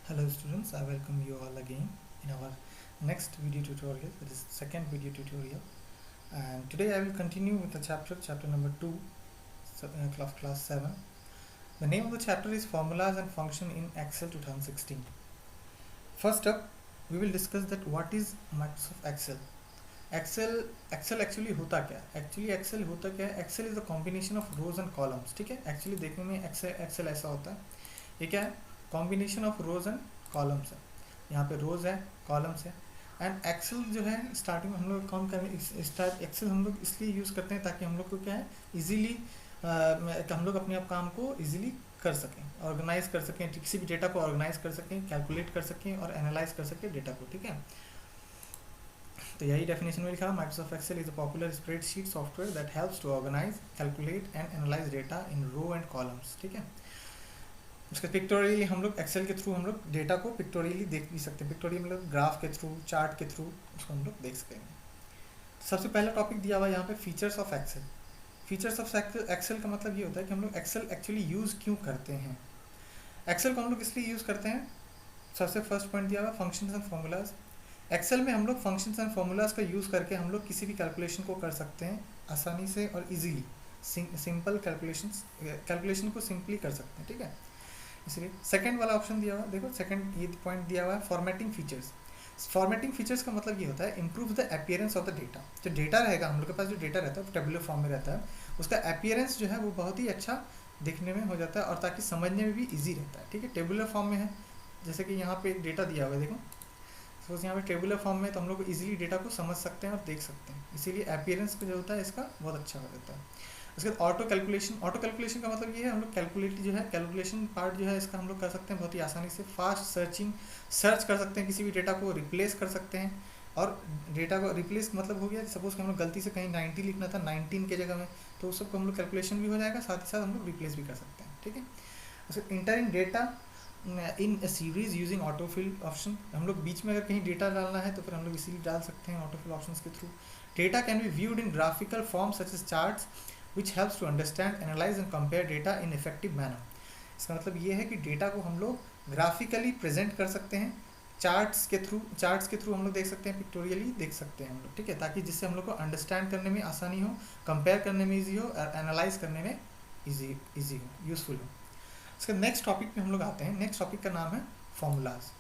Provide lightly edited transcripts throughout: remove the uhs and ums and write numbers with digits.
Hello students, I welcome you all again in our next video tutorial, that is second video tutorial. And today I will continue with the chapter number 2 of class 7. The name of the chapter is Formulas and Function in Excel 2016. First up, we will discuss that what is Microsoft Excel. Excel actually होता क्या है? Excel होता क्या है? Excel is a combination of rows and columns. ठीक है, actually देखने में Excel ऐसा होता है. ये क्या है? Combination of rose and columns है. यहाँ पे रोज है, कॉलम्स है. एंड एक्सेल जो है स्टार्टिंग में हम लोग काम करें एक्सेल हम लोग इसलिए यूज़ करते हैं ताकि हम लोग को क्या है इजीली हम लोग अपने आप काम को इजीली कर सकें, ऑर्गेनाइज कर सकें, किसी भी डेटा को ऑर्गेनाइज कर सकें, कैलकुलेट कर सकें और एनालाइज कर सकें डेटा को. ठीक है, तो यही डेफिनेशन में लिखा, Microsoft Excel is a popular spreadsheet software that helps to organise, calculate and analyse data in row and columns. ठीक है, उसके पिक्टोरियली हम लोग एक्सेल के थ्रू हम लोग डेटा को पिक्टोरियली देख भी सकते हैं. पिक्टोरियल मतलब ग्राफ के थ्रू, चार्ट के थ्रू उसको हम लोग देख सकेंगे. सबसे पहला टॉपिक दिया हुआ है यहाँ पे features of Excel. Features of Excel का मतलब ये होता है कि हम लोग एक्सेल एक्चुअली यूज़ क्यों करते हैं. एक्सेल को हम लोग इसलिए यूज़ करते हैं, सबसे फर्स्ट पॉइंट दिया हुआ फंक्शंस एंड फार्मूलाज. एक्सेल में हम लोग फंक्शंस एंड फार्मूलाज का यूज़ करके हम लोग किसी भी कैलकुलेशन को कर सकते हैं आसानी से और इजीली. सिंपल कैलकुलेशन को सिंपली कर सकते हैं. ठीक है, इसलिए सेकंड वाला ऑप्शन दिया हुआ है, देखो सेकंड ये पॉइंट दिया हुआ है फॉर्मेटिंग फीचर्स. फॉर्मेटिंग फीचर्स का मतलब ये होता है improve the appearance of the data. जो डेटा रहेगा हम लोग के पास, जो डेटा रहता है टेबुलर फॉर्म में रहता है, उसका अपीयरेंस जो है वो बहुत ही अच्छा दिखने में हो जाता है और ताकि समझने में भी ईजी रहता है. ठीक है, टेबुलर फॉर्म में है, जैसे कि यहाँ पे डेटा दिया हुआ है, देखो सपोज यहाँ पे टेबुलर फॉर्म में, तो हम लोग इजीली डेटा को समझ सकते हैं और देख सकते हैं. इसीलिए अपीयरेंस जो होता है इसका बहुत अच्छा हो जाता है. उसके बाद ऑटो कैलकुलेशन का मतलब ये है हम लोग कैलकुलेशन पार्ट जो है इसका हम लोग कर सकते हैं बहुत ही आसानी से. फास्ट सर्च कर सकते हैं, किसी भी डेटा को रिप्लेस कर सकते हैं. और डेटा को रिप्लेस मतलब हो गया, सपोज कि हम लोग गलती से कहीं 90 लिखना था 19 के जगह में, तो उस सबको हम लोग कैलकुलेशन भी हो जाएगा, साथ ही साथ हम लोग रिप्लेस भी कर सकते हैं. ठीक है, उसके inter in data in series using autofill option. हम लोग बीच में अगर कहीं डेटा डालना है तो फिर हम लोग इसीलिए डाल सकते हैं ऑटोफिल ऑप्शन के through. Data can be viewed in graphical form such as charts which helps to understand, analyze and compare data in effective manner. इसका मतलब ये है कि डेटा को हम लोग ग्राफिकली प्रेजेंट कर सकते हैं, चार्ट्स के थ्रू हम लोग देख सकते हैं, पिक्टोरियली देख सकते हैं हम लोग. ठीक है, ताकि जिससे हम लोग को अंडरस्टैंड करने में आसानी हो, कंपेयर करने में ईजी हो और एनालाइज करने में ईजी हो, यूजफुल हो. इसके नेक्स्ट टॉपिक पे हम लोग आते हैं. नेक्स्ट टॉपिक का नाम है फॉर्मूलाज.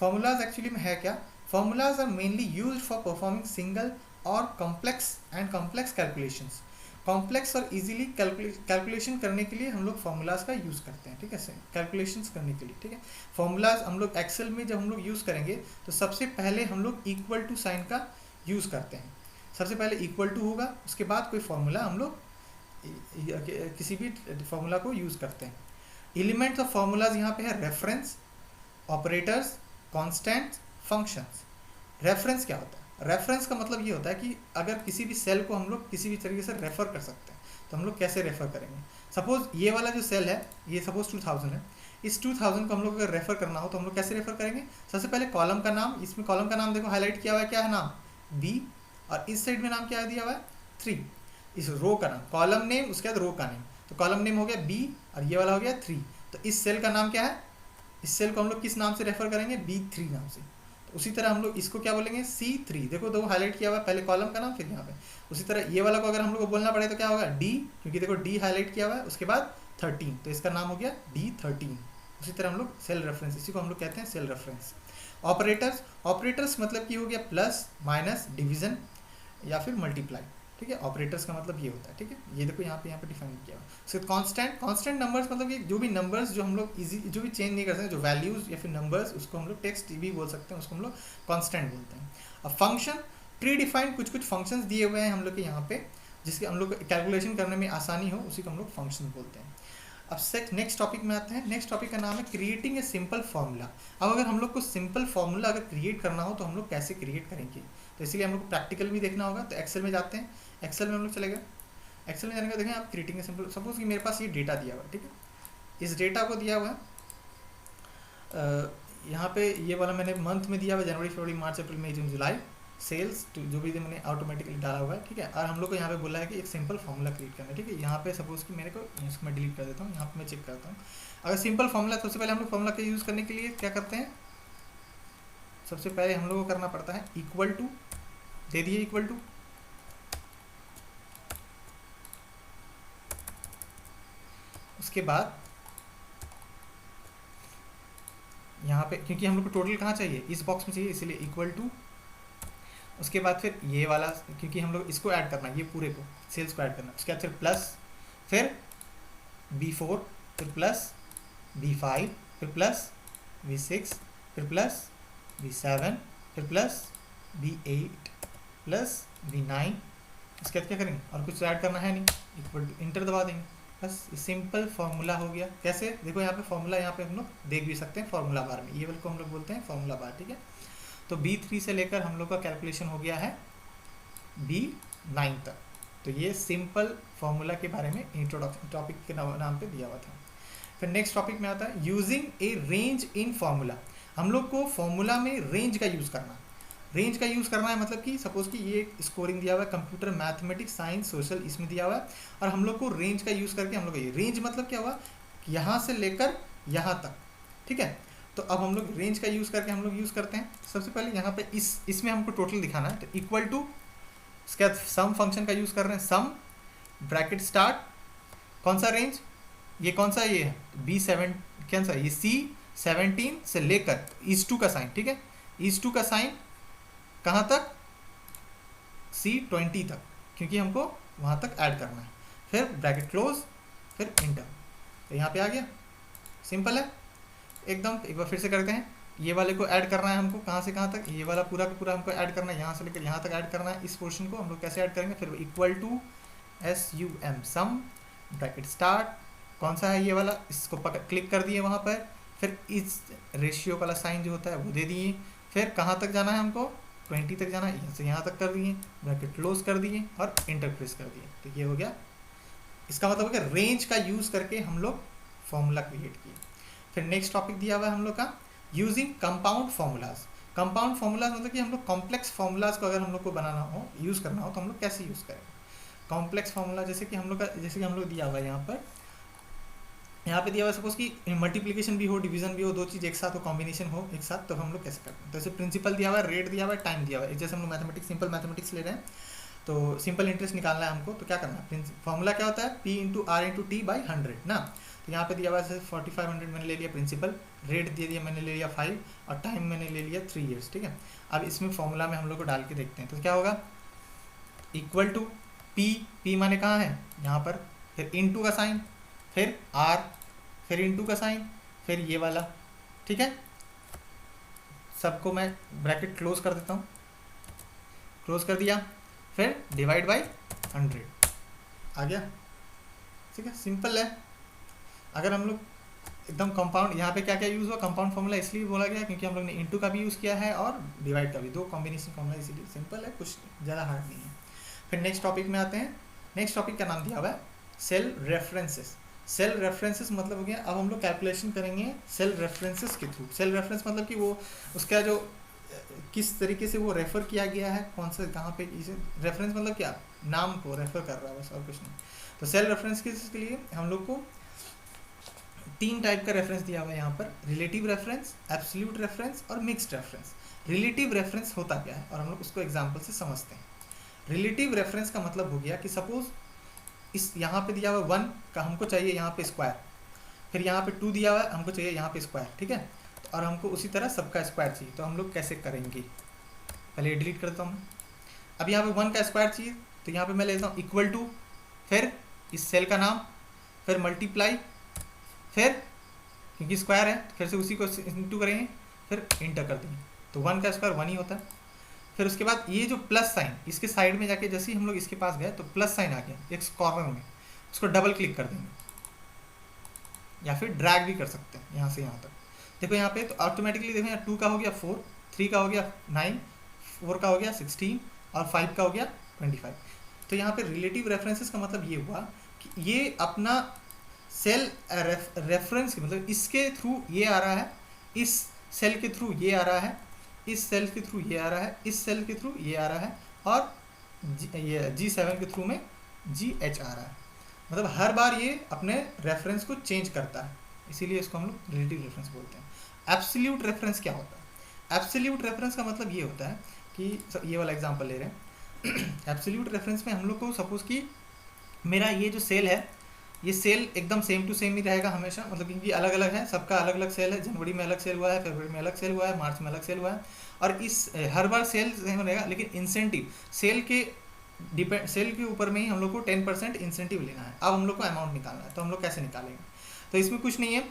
फॉर्मूलाज एक्चुअली में है क्या? Formulas are mainly used for performing single और कॉम्प्लेक्स कैलकुलेशंस. कॉम्प्लेक्स और इजीली कैलकुलेशन करने के लिए हम लोग फार्मूलाज का यूज़ करते हैं. ठीक है, कैलकुलेशंस करने के लिए. ठीक है, फार्मूलाज हम लोग एक्सेल में जब हम लोग यूज़ करेंगे तो सबसे पहले हम लोग इक्वल टू साइन का यूज़ करते हैं. सबसे पहले इक्वल टू होगा, उसके बाद कोई फार्मूला हम लोग किसी भी फार्मूला को यूज़ करते हैं. एलिमेंट्स ऑफ फार्मूलाज यहाँ पे है reference, operators, constant, functions. Reference क्या होता है? रेफरेंस का मतलब ये होता है कि अगर किसी भी सेल को हम लोग किसी भी तरीके से रेफ़र कर सकते हैं, तो हम लोग कैसे रेफ़र करेंगे. सपोज ये वाला जो सेल है, ये सपोज 2000 है, इस 2000 को हम लोग अगर रेफ़र करना हो तो हम लोग कैसे रेफ़र करेंगे. सबसे पहले कॉलम का नाम, इसमें कॉलम का नाम देखो हाईलाइट किया हुआ है, क्या है नाम? बी. और इस साइड में नाम क्या दिया हुआ है? 3. इस रो का नाम, कॉलम नेम, उसके बाद रो का नेम. तो कॉलम नेम हो गया बी और ये वाला हो गया 3. तो इस सेल का नाम क्या है? इस सेल को हम लोग किस नाम से रेफ़र करेंगे? B3 नाम से. उसी तरह हम लोग इसको क्या बोलेंगे? C3. देखो दो हाईलाइट किया हुआ है, पहले कॉलम का नाम फिर यहाँ पे. उसी तरह ये वाला को अगर हम लोग को बोलना पड़े तो क्या होगा? D, क्योंकि देखो D हाईलाइट किया हुआ है, उसके बाद 13, तो इसका नाम हो गया D13. उसी तरह हम लोग सेल रेफरेंस, इसी को हम लोग कहते हैं सेल रेफरेंस. ऑपरेटर्स मतलब कि हो गया प्लस, माइनस, डिवीजन या फिर मल्टीप्लाई. ठीक है, ऑपरेटर्स का मतलब ये होता है. ठीक है, ये देखो यहाँ पे डिफाइन किया हुआ. उसके कांस्टेंट नंबर्स मतलब कि जो भी नंबर्स जो हम लोग इजी जो भी चेंज नहीं कर सकते, जो वैल्यूज या फिर नंबर्स, उसको हम लोग टेक्स्ट भी बोल सकते हैं, उसको हम लोग कांस्टेंट बोलते हैं. अब फंक्शन, प्री डिफाइंड कुछ फंक्शंस दिए हुए हैं हम लोग के यहाँ पे, जिसके हम लोग कैलकुलेशन करने में आसानी हो, उसी को हम लोग फंक्शन बोलते हैं. अब नेक्स्ट टॉपिक में आते हैं. नेक्स्ट टॉपिक का नाम है क्रिएटिंग ए सिंपल फार्मूला. अब अगर हम लोग को सिंपल फार्मूला अगर क्रिएट करना हो तो हम लोग कैसे क्रिएट करेंगे, तो इसलिए हम लोग को प्रैक्टिकल भी देखना होगा. तो एक्सेल में जाते हैं. एक्सेल में हम लोग चलेगा. एक्सेल में जाने का देखें आप, क्रिएटिंग ए सिंपल, सपोज कि मेरे पास ये डेटा दिया हुआ है. ठीक है, इस डेटा को दिया हुआ है यहाँ पे, ये वाला मैंने मंथ में दिया हुआ, जनवरी, फरवरी, मार्च, अप्रैल, मई, जून, जुलाई. सेल्स टू, जो भी मैंने ऑटोमेटिकली डाला हुआ है, ठीक है। और हम लोग को यहाँ पे बोला है कि एक सिंपल फार्मूला क्रिएट करना है, ठीक है। यहाँ पे सपोज कि मेरे को इसको मैं डिलीट कर देता हूँ, यहाँ पे मैं चेक करता हूँ। अगर सिंपल फार्मूला, सबसे पहले हम लोग फार्मूला का यूज़ करने के लिए क्या करते हैं, सबसे पहले हम लोग को करना पड़ता है इक्वल टू, दे दिए इक्वल टू, उसके बाद यहाँ पे क्योंकि हम लोग को टोटल कहाँ चाहिए, इस बॉक्स में चाहिए, इसीलिए इक्वल टू, उसके बाद फिर ये वाला, क्योंकि हम लोग इसको ऐड करना है, ये पूरे को सेल्स को ऐड करना है, उसके बाद फिर प्लस, फिर B4, फिर प्लस B5, फिर प्लस B6, फिर प्लस B7, फिर प्लस B8, प्लस B9, इसके बाद क्या करेंगे, और कुछ ऐड करना है नहीं, इक्वल टू, इंटर दबा देंगे, बस सिंपल फार्मूला हो गया। कैसे, देखो यहाँ पे फार्मूला, यहाँ पे हम लोग देख भी सकते हैं फार्मूला बार में, ये वाले को हम लोग बोलते हैं फार्मूला बार, ठीक है। तो B3 से लेकर हम लोग का कैलकुलेशन हो गया है B9 तक। तो ये सिंपल फार्मूला के बारे में इंट्रोडक्शन टॉपिक के नाम पे दिया हुआ था। फिर नेक्स्ट टॉपिक में आता है यूजिंग ए रेंज इन फार्मूला। हम लोग को फार्मूला में रेंज का यूज़ करना है। रेंज का यूज़ करना है मतलब कि सपोज कि ये स्कोरिंग दिया हुआ है कंप्यूटर, मैथमेटिक्स, साइंस, सोशल, इसमें दिया हुआ है, और हम लोग को रेंज का यूज़ करके हम लोग, ये रेंज मतलब क्या हुआ, यहाँ से लेकर यहाँ तक, ठीक है। तो अब हम लोग रेंज का यूज़ करके हम लोग यूज़ करते हैं। सबसे पहले यहाँ पे इसमें हमको टोटल दिखाना है, तो इक्वल टू, इसके बाद सम फंक्शन का यूज़ कर रहे हैं, सम ब्रैकेट स्टार्ट, कौन सा रेंज, ये कौन सा, ये है B7, कौन सा, ये C17 से लेकर is2 का साइन, ठीक है, is2 का साइन कहाँ तक, C20 तक, क्योंकि हमको वहाँ तक ऐड करना है। फिर ब्रैकेट क्लोज, फिर इंटर, तो यहाँ पे आ गया, सिंपल है एकदम। एक बार फिर से करते हैं, ये वाले को ऐड करना है हमको, कहाँ से कहाँ तक, ये वाला पूरा का पूरा हमको ऐड करना है, यहाँ से लेकर यहाँ तक ऐड करना है। इस पोर्शन को हम लोग कैसे ऐड करेंगे, फिर equal to SUM sum bracket start, कौन सा है ये वाला, इसको क्लिक कर दिए वहाँ पर, फिर इस रेशियो वाला साइन जो होता है वो दे दिए, फिर कहाँ तक जाना है हमको, 20 तक जाना है, यहाँ से यहाँ तक कर दिए, ब्रैकेट क्लोज कर दिए और इंटर प्रेस कर दिए। तो ये हो गया, इसका मतलब हो गया रेंज का यूज़ करके हम लोग फॉर्मूला क्रिएट किए। फिर नेक्स्ट टॉपिक दिया हुआ है हम लोग का using compound formulas. Compound formulas मतलब कि हम लोग कॉम्प्लेक्स फार्मूलाज को अगर हम लोग को बनाना हो, यूज़ करना हो, तो हम लोग कैसे यूज़ करेंगे कॉम्प्लेक्स फार्मूला। जैसे कि हम लोग का, जैसे कि हम लोग दिया हुआ है यहाँ पे दिया हुआ है सपोज कि मल्टीप्लिकेशन भी हो, डिवीजन भी हो, दो चीज़ एक साथ हो, कॉम्बिनेशन हो एक साथ, तो हम लोग कैसे करते हैं। तो जैसे प्रिंसिपल दिया हुआ है, रेट दिया हुआ है, टाइम दिया हुआ है। जैसे हम लोग मैथमेटिक्स, सिंपल मैथमेटिक्स ले रहे हैं, तो सिंपल इंटरेस्ट निकालना है हमको, तो क्या करना है, फॉर्मूला क्या होता है, P into R into T by 100 ना। तो यहाँ पे दिया हुआ है 4500 मैंने ले लिया प्रिंसिपल, रेट दे दिया मैंने ले लिया 5, और टाइम मैंने ले लिया 3 years, ठीक है। अब इसमें फॉर्मूला में हम लोग को डाल के देखते हैं, तो क्या होगा, इक्वल टू P माने कहाँ है, यहाँ पर, फिर इंटू का साइन, फिर R, फिर इंटू का साइन, फिर ये वाला, ठीक है। सबको मैं ब्रैकेट क्लोज कर देता हूँ, क्लोज कर दिया, फिर डिवाइड बाई 100 आ गया, ठीक है, सिंपल है। अगर हम लोग एकदम कंपाउंड, यहाँ पे क्या क्या यूज़ हुआ, कंपाउंड फार्मूला इसलिए बोला गया क्योंकि हम लोग ने इंटू का भी यूज़ किया है और डिवाइड का भी, दो कॉम्बिनेशन फार्मूला, इसीलिए सिंपल है, कुछ ज़्यादा हार्ड नहीं है। फिर नेक्स्ट टॉपिक में आते हैं। नेक्स्ट टॉपिक का नाम दिया हुआ है सेल रेफरेंसेस। सेल रेफरेंसेस मतलब हो गया, अब हम लोग कैलकुलेशन करेंगे सेल रेफरेंसेस के थ्रू। सेल रेफरेंस मतलब कि वो उसका जो किस तरीके से वो रेफ़र किया गया है, कौन सा कहाँ पे, इसे रेफरेंस मतलब क्या, नाम को रेफ़र कर रहा है बस, और कुछ नहीं। तो सेल रेफरेंस के लिए हम लोग को 3 टाइप का रेफरेंस दिया हुआ है यहाँ पर, रिलेटिव रेफरेंस, एब्सोल्यूट रेफरेंस और मिक्स्ड रेफरेंस। रिलेटिव रेफरेंस होता क्या है, और हम लोग उसको एग्जाम्पल से समझते हैं। रिलेटिव रेफरेंस का मतलब हो गया कि सपोज इस यहाँ पे दिया हुआ 1 का हमको चाहिए यहाँ पे स्क्वायर, फिर यहाँ पे 2 दिया हुआ है हमको चाहिए यहाँ पे स्क्वायर, ठीक है। और हमको उसी तरह सबका स्क्वायर चाहिए, तो हम लोग कैसे करेंगे, पहले डिलीट करता हूँ। अब यहाँ पे 1 का स्क्वायर चाहिए, तो यहाँ पे मैं लेता हूँ इक्वल टू, फिर इस सेल का नाम, फिर मल्टीप्लाई, फिर क्योंकि स्क्वायर है फिर से उसी को इंटू करेंगे, फिर इंटर कर देंगे, तो 1 का स्क्वायर 1 ही होता है। फिर उसके बाद ये जो प्लस साइन, इसके साइड में जाके जैसे ही हम लोग इसके पास गए तो प्लस साइन आ गया एक कॉर्नर में, उसको डबल क्लिक कर देंगे, या फिर ड्रैग भी कर सकते हैं यहाँ से यहाँ तक। देखो यहाँ पे तो ऑटोमेटिकली देखो यहाँ 2 का हो गया 4, 3 का हो गया 9, 4 का हो गया 16 और 5 का हो गया 25। तो यहाँ पे रिलेटिव रेफरेंसेस का मतलब ये हुआ कि ये अपना सेल रेफरेंस मतलब इसके थ्रू ये आ रहा है, इस सेल के थ्रू ये आ रहा है, इस सेल के थ्रू ये आ रहा है, इस सेल के थ्रू ये आ रहा है, और ये G7 के थ्रू में GH आ रहा है। मतलब हर बार ये अपने रेफरेंस को चेंज करता है, इसीलिए इसको हम लोग रिलेटिव रेफरेंस बोलते हैं। एब्सोल्यूट रेफरेंस क्या होता है? एब्सोल्यूट रेफरेंस का मतलब ये होता है कि ये वाला एग्जांपल ले रहे हैं। एब्सोल्यूट रेफरेंस में हम लोग को सपोज कि मेरा ये जो सेल है, ये सेल एकदम सेम टू सेम ही रहेगा हमेशा, मतलब क्योंकि अलग अलग है, सबका अलग अलग सेल है। जनवरी में अलग सेल हुआ है, फरवरी में अलग सेल हुआ है, मार्च में अलग सेल हुआ है, और इस हर बार सेल सेम रहेगा, लेकिन इंसेंटिव सेल के ऊपर में ही हम लोग को 10% इंसेंटिव लेना है। अब हम लोग को अमाउंट निकालना है, तो हम लोग कैसे निकालेंगे? तो इसमें कुछ नहीं है,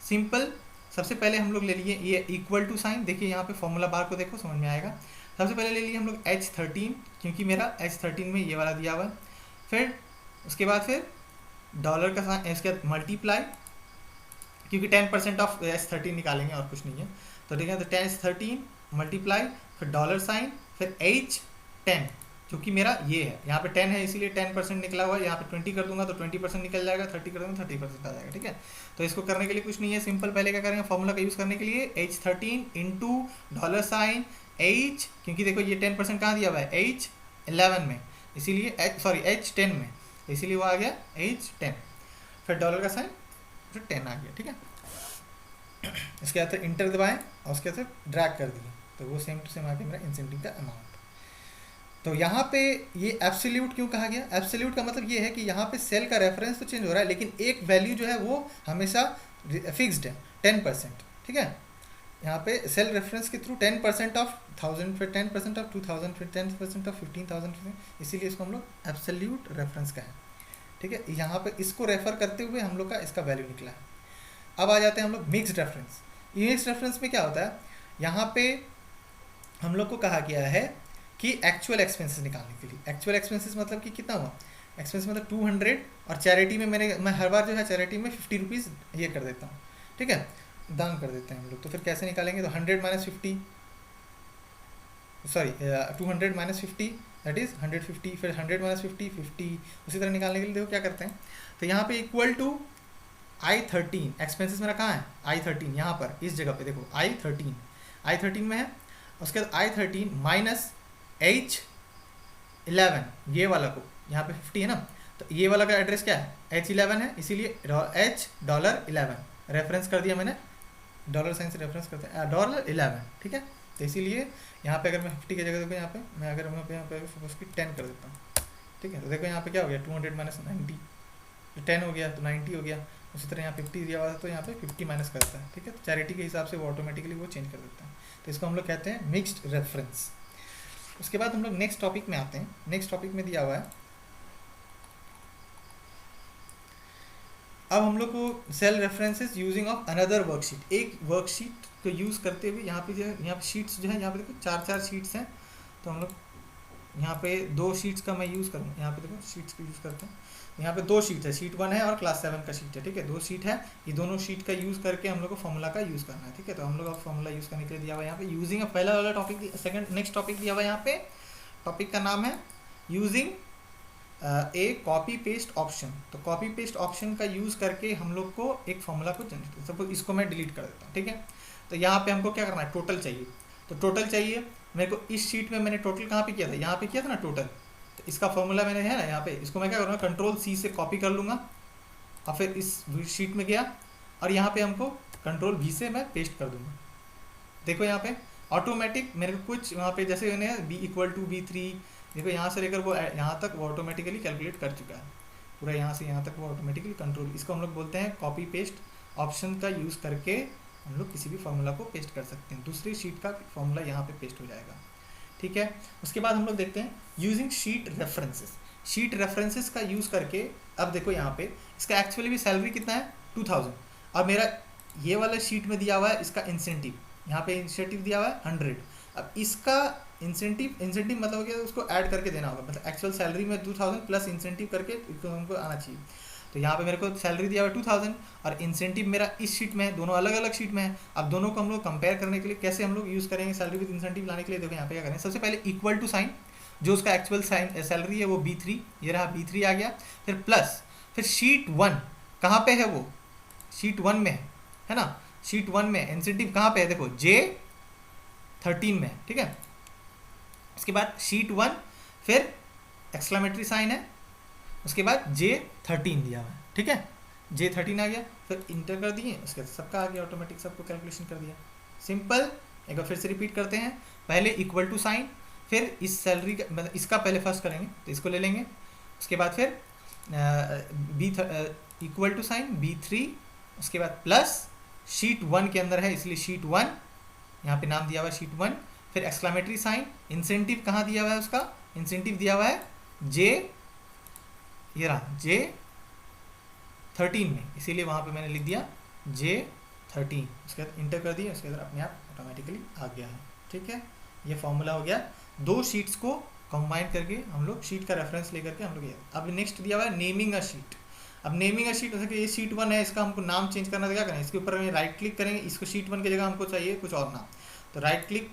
सिंपल। सबसे पहले हम लोग ले लिए ये इक्वल टू साइन, देखिए यहाँ पे फॉर्मूला बार को देखो, समझ में आएगा। सबसे पहले ले लिए हम लोग H13, क्योंकि मेरा H13 में ये वाला दिया हुआ है। फिर उसके बाद फिर डॉलर का साइन, इसके बाद मल्टीप्लाई, क्योंकि 10% ऑफ H13 निकालेंगे और कुछ नहीं है। तो ठीक है, तो 10 मल्टीप्लाई, फिर डॉलर साइन, फिर H10, क्योंकि मेरा ये है, यहाँ पे 10 है इसीलिए 10% निकला हुआ है। यहाँ पे 20 कर दूंगा तो 20% निकल जाएगा, 30 कर दूंगा 30% आ जाएगा। ठीक है, तो इसको करने के लिए कुछ नहीं है, सिंपल। पहले क्या करेंगे, फॉर्मूला का यूज़ करने के लिए H13 into dollar sign H, क्योंकि देखो ये 10% कहाँ दिया हुआ है, H11 में, इसीलिए H10 में, इसीलिए वो आ गया H10। फिर डॉलर का साइन, फिर 10 आ गया। ठीक है, इसके बाद इंटर दबाएं और उसके बाद ड्रैग कर दिए, तो वो सेम टू सेम आ गया मेरा इंसेंटिव का अमाउंट। तो यहाँ पे ये एब्सोल्यूट क्यों कहा गया? एब्सोल्यूट का मतलब ये है कि यहाँ पे सेल का रेफरेंस तो चेंज हो रहा है, लेकिन एक वैल्यू जो है वो हमेशा फिक्स्ड है, 10%। ठीक है, यहाँ पे सेल रेफरेंस के थ्रू 10% ऑफ 1000, फिर 10% ऑफ 2000, फिर 10% ऑफ 15,000, इसीलिए इसको हम लोग एब्सोल्यूट रेफरेंस कहें। ठीक है, यहाँ पे इसको रेफर करते हुए हम लोग का इसका वैल्यू निकला है। अब आ जाते हैं हम लोग मिक्स्ड रेफरेंस। मिक्स्ड रेफरेंस में क्या होता है, यहाँ पे हम लोग को कहा गया है कि एक्चुअल एक्सपेंसेस निकालने के लिए। एक्चुअल एक्सपेंसेस मतलब कि कितना हुआ, एक्सपेंस मतलब 200, और चैरिटी में मैं हर बार जो है चैरिटी में 50 रुपीज़ ये कर देता हूँ। ठीक है, दान कर देते हैं हम लोग। तो फिर कैसे निकालेंगे, तो 100 minus 50, sorry 200 minus 50, that is 150, फिर 100 माइनस 50, 50। उसी तरह निकालने के लिए देखो क्या करते हैं, तो यहाँ पे इक्वल टू I13, एक्सपेंसेस मेरा कहाँ है, I13, यहाँ पर इस जगह पे देखो I13 में है। उसके बाद I13 माइनस H11, ये वाला को यहाँ पे 50 है ना, तो ये वाला का एड्रेस क्या है, H11 है, इसीलिए $11 रेफरेंस कर दिया मैंने, डॉलर साइन से रेफरेंस करते हैं $11। ठीक है, तो इसीलिए यहाँ पे अगर मैं 50 की जगह देखो, यहाँ पे मैं अगर यहाँ पे सपोज की 10 कर देता हूँ। ठीक है, तो देखो यहाँ पे क्या हो गया, 200 माइनस 90, तो 10 हो गया तो 90 हो गया। उसी तरह यहाँ 50 दिया हुआ था तो यहाँ पे 50 माइनस करता है। ठीक है, तो चैरिटी के हिसाब से वो ऑटोमेटिकली वो चेंज कर देता है। तो इसको हम लोग कहते हैं मिक्स्ड रेफरेंस। उसके बाद हम लोग नेक्स्ट टॉपिक में आते हैं। नेक्स्ट टॉपिक में दिया हुआ है, अब हम लोग को cell references using of another worksheet. एक वर्कशीट को यूज़ करते हुए यहाँ पे जो है, यहाँ पे शीट्स जो है, यहाँ पे देखो 4 शीट्स हैं, तो हम लोग यहाँ पे 2 शीट्स का मैं यूज़ करूँगा। यहाँ पे देखो शीट्स को यूज़ करते हैं, यहाँ पे 2 शीट है, शीट 1 है और क्लास 7 का शीट है। ठीक है, 2 शीट है, ये दोनों शीट का यूज़ करके हम लोग को फॉर्मूला का यूज़ करना है। ठीक है, तो हम लोग अब फॉर्मूला यूज़ करने के लिए दिया हुआ है यहाँ पे यूजिंग पहला वाला टॉपिक, सेकंड नेक्स्ट टॉपिक दिया हुआ है यहाँ पे। टॉपिक का नाम है यूजिंग ए कॉपी पेस्ट ऑप्शन। तो कॉपी पेस्ट ऑप्शन का यूज़ करके हम लोग को एक फॉर्मूला को जनरेट कर, सपोज इसको मैं डिलीट कर देता हूँ। ठीक है, तो यहाँ पे हमको क्या करना है, टोटल चाहिए। तो टोटल चाहिए मेरे को, इस शीट में मैंने टोटल कहाँ पे किया था, यहाँ पे किया था ना टोटल। तो इसका फॉर्मूला मैंने है ना यहाँ पे, इसको मैं क्या करूँगा, Ctrl+C से कॉपी कर लूँगा और फिर इस शीट में गया और यहाँ पे हमको Ctrl+V से मैं पेस्ट कर दूँगा। देखो यहाँ पे ऑटोमेटिक मेरे को कुछ वहाँ पे जैसे मैंने B=B3, देखो यहाँ से लेकर वो यहाँ तक वो ऑटोमेटिकली कैलकुलेट कर चुका है पूरा, यहाँ से यहाँ तक वो ऑटोमेटिकली कंट्रोल। इसको हम लोग बोलते हैं कॉपी पेस्ट ऑप्शन का यूज़ करके हम लोग किसी भी फॉर्मूला को पेस्ट कर सकते हैं, दूसरी शीट का फॉर्मूला यहाँ पे पेस्ट हो जाएगा। ठीक है, उसके बाद हम लोग देखते हैं using sheet references. Sheet references का यूज़ करके, अब देखो यहाँ पे इसका एक्चुअली भी सैलरी कितना है 2000, और मेरा ये वाला शीट में दिया हुआ है इसका इंसेंटिव, यहाँ पे इंसेंटिव दिया हुआ है 100। अब इसका इंसेंटिव मतलब हो गया, उसको ऐड करके देना होगा, मतलब एक्चुअल सैलरी में 2000 प्लस इंसेंटिव करके हमको आना चाहिए। तो यहाँ पे मेरे को सैलरी दिया हुआ 2000 और इंसेंटिव मेरा इस शीट में है, दोनों अलग अलग शीट में है। अब दोनों को हम लोग कंपेयर करने के लिए कैसे हम लोग यूज़ करेंगे सैलरी विद इंसेंटिव लाने के लिए, देखो यहाँ पे क्या करें, सबसे पहले इक्वल टू साइन, जो उसका एक्चुअल साइन सैलरी है वो B3, ये रहा B3 आ गया, फिर प्लस, फिर शीट 1 कहाँ पे है, वो शीट 1 में है ना, शीट 1 में इंसेंटिव कहाँ पे है, देखो 13 में है, ठीक है। उसके बाद शीट 1, फिर एक्सक्लेमेटरी साइन है, उसके बाद J13 दिया हुआ है, ठीक है। J13 आ गया, फिर इंटर कर दिए, उसके बाद सबका आ गया ऑटोमेटिक, सबको कैलकुलेशन कर दिया। सिंपल। एक बार फिर से रिपीट करते हैं। पहले इक्वल टू साइन, फिर इस सैलरी का मतलब इसका पहले फर्स्ट करेंगे तो इसको ले लेंगे। उसके बाद फिर B equal to sign B3, उसके बाद प्लस शीट 1 के अंदर है इसलिए शीट 1, यहाँ पे नाम दिया हुआ है शीट 1, फिर एक्सक्लेमेटरी साइन। इंसेंटिव कहाँ दिया हुआ है उसका, इंसेंटिव दिया हुआ है ये रहा J13 में, इसीलिए वहाँ पे मैंने लिख दिया J13। उसके बाद इंटर कर दिया, उसके बाद अपने आप ऑटोमेटिकली आ गया है, ठीक है। ये फॉर्मूला हो गया। दो शीट्स को कंबाइन करके हम लोग शीट का रेफरेंस लेकर के हम लोग ये। अब नेक्स्ट दिया हुआ है नेमिंग अ शीट। अब नेमिंग अ शीट, जैसे कि ये शीट 1 है, इसका हमको नाम चेंज करना तो क्या करें, इसके ऊपर में राइट क्लिक करेंगे, इसको शीट 1 की जगह हमको चाहिए कुछ और नाम, तो राइट क्लिक,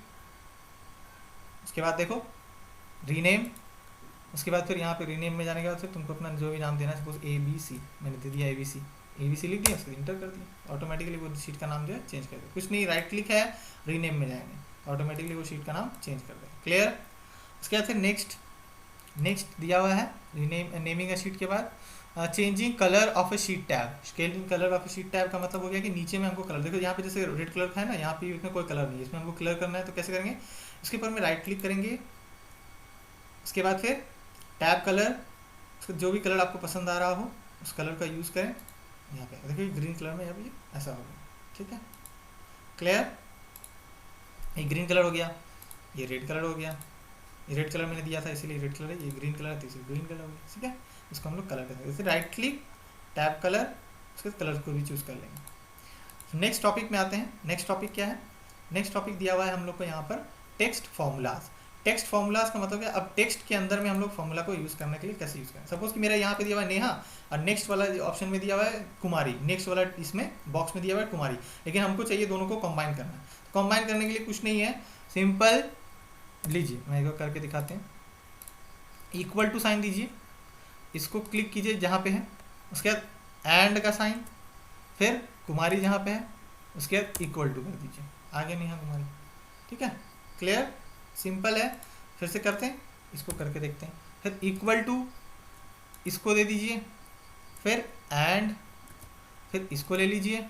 उसके बाद देखो रीनेम, उसके बाद फिर यहाँ पे रीनेम में जाने के बाद फिर तुमको अपना जो भी नाम देना है, सपोज ABC मैंने दे दिया, ABC लिख दिया, उसको इंटर कर दिया, ऑटोमेटिकली वो शीट का नाम जो है चेंज कर दिया। कुछ नहीं, राइट क्लिक है, रीनेम में जाएंगे, ऑटोमेटिकली वो शीट का नाम चेंज कर देगा। क्लियर। उसके बाद फिर नेक्स्ट दिया हुआ है नेमिंग अ शीट के बाद changing colour of A sheet tab. Changing colour of A sheet tab का मतलब हो गया कि नीचे में हमको कलर, देखो यहाँ पे जैसे रेड कलर का है ना, यहाँ पे इसमें कोई कलर नहीं है, इसमें हमको कलर करना है तो कैसे करेंगे, इसके ऊपर में राइट क्लिक करेंगे, उसके बाद फिर टैब कलर, जो भी कलर आपको पसंद आ रहा हो उस कलर का यूज़ करें। यहाँ पे देखिए ग्रीन कलर में यहाँ पे ऐसा होगा, ठीक है। क्लियर। ये ग्रीन कलर हो गया, ये रेड कलर हो गया, ये रेड कलर मैंने दिया था इसीलिए रेड कलर है, ये ग्रीन कलर है तो इसीलिए ग्रीन कलर हो गया, ठीक है। इसको हम लोग कलर कर देंगे, जैसे राइट क्लिक टैब कलर, उसके कलर को भी चूज़ कर लेंगे। नेक्स्ट टॉपिक में आते हैं। नेक्स्ट टॉपिक क्या है, नेक्स्ट टॉपिक दिया हुआ है हम लोग को यहाँ पर टेक्स्ट फॉर्मूलाज। टेक्स्ट फॉर्मूलाज का मतलब है अब टेक्स्ट के अंदर में हम लोग फॉर्मूला को यूज़ करने के लिए कैसे यूज़ करें। सपोज कि मेरा यहाँ पे दिया हुआ है नेहा और नेक्स्ट वाला ऑप्शन में दिया हुआ है कुमारी, नेक्स्ट वाला इसमें बॉक्स में दिया हुआ है कुमारी, लेकिन हमको चाहिए दोनों को कंबाइन करना है। तो कंबाइन करने के लिए कुछ नहीं है, सिंपल लीजिए, मैं एक करके दिखाते हैं। इक्वल टू साइन दीजिए, इसको क्लिक कीजिए जहाँ पे है, उसके बाद एंड का साइन, फिर कुमारी जहाँ पे है उसके बाद इक्वल टू कर दीजिए, आगे नहीं है कुमारी, ठीक है। क्लियर, सिंपल है। फिर से करते हैं, इसको करके देखते हैं। फिर इक्वल टू इसको दे दीजिए, फिर एंड, फिर इसको ले लीजिए,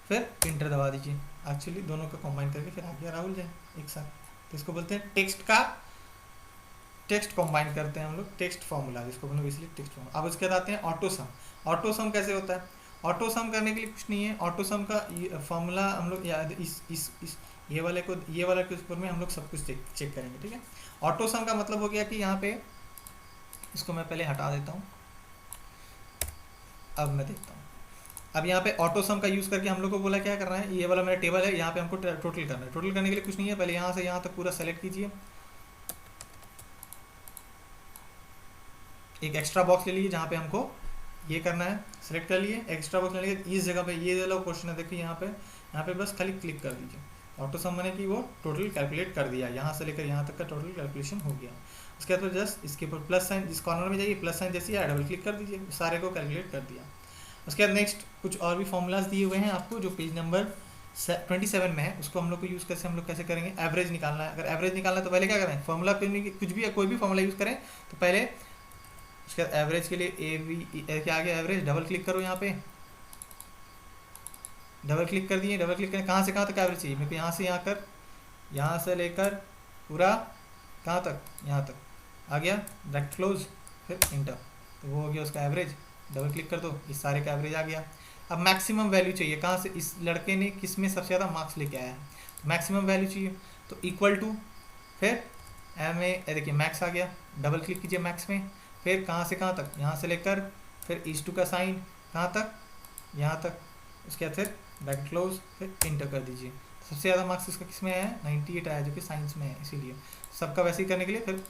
फिर इंटर दबा दीजिए। एक्चुअली दोनों का कंबाइन करके फिर आ गया राहुल जैन एक साथ, तो इसको बोलते हैं टेक्स्ट कंबाइन करते हैं हम लोग, टेक्स्ट फॉर्मूला जिसको हम लोग इसलिए टेक्स्ट फॉर्मूला। अब उसके बाद आते हैं ऑटो सम। ऑटो सम कैसे होता है, ऑटो सम करने के लिए कुछ नहीं है, ऑटो सम का फॉर्मूला हम लोग याद इस ये वाले के ऊपर में हम लोग सब कुछ चेक करेंगे, ठीक है। ऑटो सम का मतलब हो गया कि यहाँ पे इसको मैं पहले हटा देता हूँ, अब मैं देखता हूँ। अब यहाँ पे ऑटो सम का यूज़ करके हम लोग को बोला क्या करना है, ये वाला मेरा टेबल है, यहाँ पे हमको टोटल करना है। टोटल करने के लिए कुछ नहीं है, पहले यहाँ से यहाँ तक पूरा सेलेक्ट कीजिए, एक एक्स्ट्रा बॉक्स ले लीजिए जहाँ पे हमको ये करना है, सेलेक्ट कर लिए। एक्स्ट्रा बॉक्स लेने के इस जगह पे ये वाला क्वेश्चन है, देखिए यहाँ पे बस खाली क्लिक कर दीजिए। ऑटो सम मैंने कि वो टोटल कैलकुलेट कर दिया, यहाँ से लेकर यहाँ तक का टोटल कैलकुलेशन हो गया। उसके बाद जस्ट इसके ऊपर प्लस साइन, जिस कॉर्नर में जाइए प्लस साइन जैसे आया डबल क्लिक कर दीजिए, सारे को कैलकुलेट कर दिया। उसके बाद नेक्स्ट कुछ और भी फॉर्मूलाज दिए हुए हैं आपको जो पेज नंबर 27 में है, उसको हम लोग को यूज़ कैसे हम लोग कैसे करेंगे। एवरेज निकालना है, अगर एवरेज निकालना है तो पहले क्या करें, फॉर्मूला कुछ भी कोई भी फॉर्मूला यूज़ करें तो पहले उसके बाद एवरेज के लिए क्या आ गया एवरेज, डबल क्लिक करो, यहाँ पे डबल क्लिक कर दिए। डबल क्लिक करें, कहाँ से कहाँ तक एवरेज चाहिए मेरे को, यहाँ से लेकर पूरा कहाँ तक, यहाँ तक आ गया, ब्रैकेट क्लोज, फिर इंटर, तो वो हो गया उसका एवरेज। डबल क्लिक कर दो, इस सारे का एवरेज आ गया। अब मैक्सिमम वैल्यू चाहिए, कहाँ से, इस लड़के ने किस में सबसे ज़्यादा मार्क्स लेके आया है, तो मैक्सिमम वैल्यू चाहिए, तो इक्वल टू, फिर एम ए देखिए मैक्स आ गया, डबल क्लिक कीजिए मैक्स में, फिर कहाँ से कहाँ तक, यहाँ से लेकर फिर इस टू का साइन कहाँ तक, यहाँ तक, उसके बाद फिर ब्रैकेट क्लोज, फिर इंटर कर दीजिए। सबसे ज़्यादा मार्क्स इसका किस में आया है, 98 आया, जो कि साइंस में है, इसीलिए सबका वैसे ही करने के लिए फिर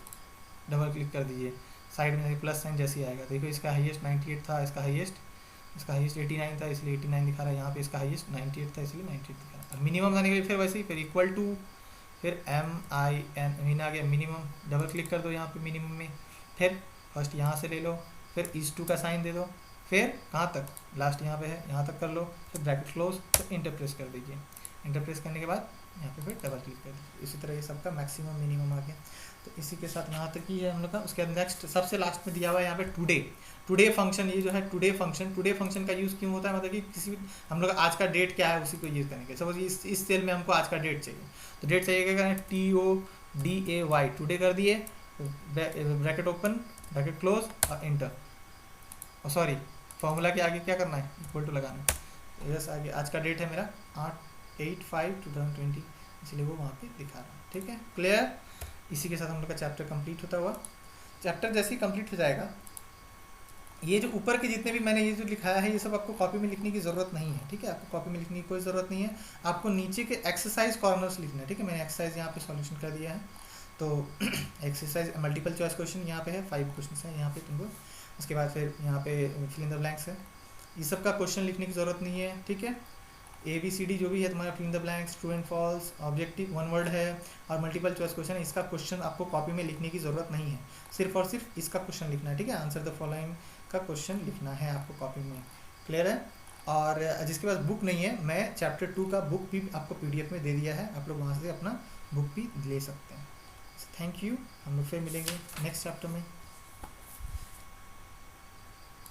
डबल क्लिक कर दीजिए, साइड में प्लस साइन जैसे ही आएगा। देखो इसका हाईएस्ट 98 था, इसका हाईएस्ट 89 था, इसलिए 89 दिखा रहा है, यहाँ पे इसका हाईएस्ट 98 था इसलिए 98 दिखा रहा है। मिनिमम जाने के लिए फिर वैसे ही, फिर इक्वल टू, फिर MIN आ गया मिनिमम, डबल क्लिक कर दो यहाँ पे मिनिमम में, फिर फर्स्ट यहाँ से ले लो, फिर इस टू का साइन दे दो, फिर कहाँ तक, लास्ट यहाँ पे है, यहाँ तक कर लो, फिर ब्रैकेट क्लोज, फिर इंटर प्रेस कर दीजिए। एंटर प्रेस करने के बाद यहाँ पे फिर डबल क्लिक कर दीजिए। इसी तरह ये सबका मैक्सिमम मिनिमम आ गया। तो इसी के साथ यहाँ तक ही है हम लोग का। उसके बाद नेक्स्ट सबसे लास्ट में दिया हुआ है यहाँ पे टुडे। टुडे फंक्शन, ये जो है टुडे फंक्शन का यूज़ क्यों होता है, मतलब कि किसी भी हम लोग आज का डेट क्या है उसी को यूज़ करेंगे। सपोज इस सेल में हमको आज का डेट चाहिए, तो डेट चाहिए क्या करें, TODAY टुडे कर दिए, ब्रैकेट ओपन ब्रैकेट क्लोज और एंटर। और सॉरी, फॉर्मूला के आगे क्या करना है, इक्वल टू लगाना है। यस, आगे आज का डेट है मेरा 8/5/2020, इसलिए वो वहाँ पे दिखा रहा है। ठीक है, क्लियर। इसी के साथ हम लोग का चैप्टर कंप्लीट होता हुआ। चैप्टर जैसे ही कंप्लीट हो जाएगा, ये जो ऊपर के जितने भी मैंने ये जो लिखाया है ये सब आपको कॉपी में लिखने की ज़रूरत नहीं है। ठीक है, आपको कॉपी में लिखने की कोई ज़रूरत नहीं है। आपको नीचे के एक्सरसाइज कॉर्नर्स लिखना है। ठीक है, मैंने एक्सरसाइज यहाँ पे सॉल्यूशन कर दिया है। तो एक्सरसाइज मल्टीपल चॉइस क्वेश्चन यहाँ पे है, 5 क्वेश्चन है यहाँ पे तुमको। उसके बाद फिर यहाँ पे फिल इन द ब्लैंक्स है। ये सब का क्वेश्चन लिखने की ज़रूरत नहीं है। ठीक है, ABCD जो भी है तुम्हारा fill in the blanks, true and false, objective 1 word है और मल्टीपल चॉइस क्वेश्चन, इसका क्वेश्चन आपको कॉपी में लिखने की ज़रूरत नहीं है। सिर्फ और सिर्फ इसका क्वेश्चन लिखना है। ठीक है, आंसर द फॉलोइंग का क्वेश्चन लिखना है आपको कॉपी में। क्लियर है। और जिसके पास बुक नहीं है, मैं चैप्टर 2 का बुक भी आपको PDF में दे दिया है, आप लोग वहाँ से अपना बुक भी ले सकते हैं। थैंक यू, हम लोग फिर मिलेंगे नेक्स्ट चैप्टर में।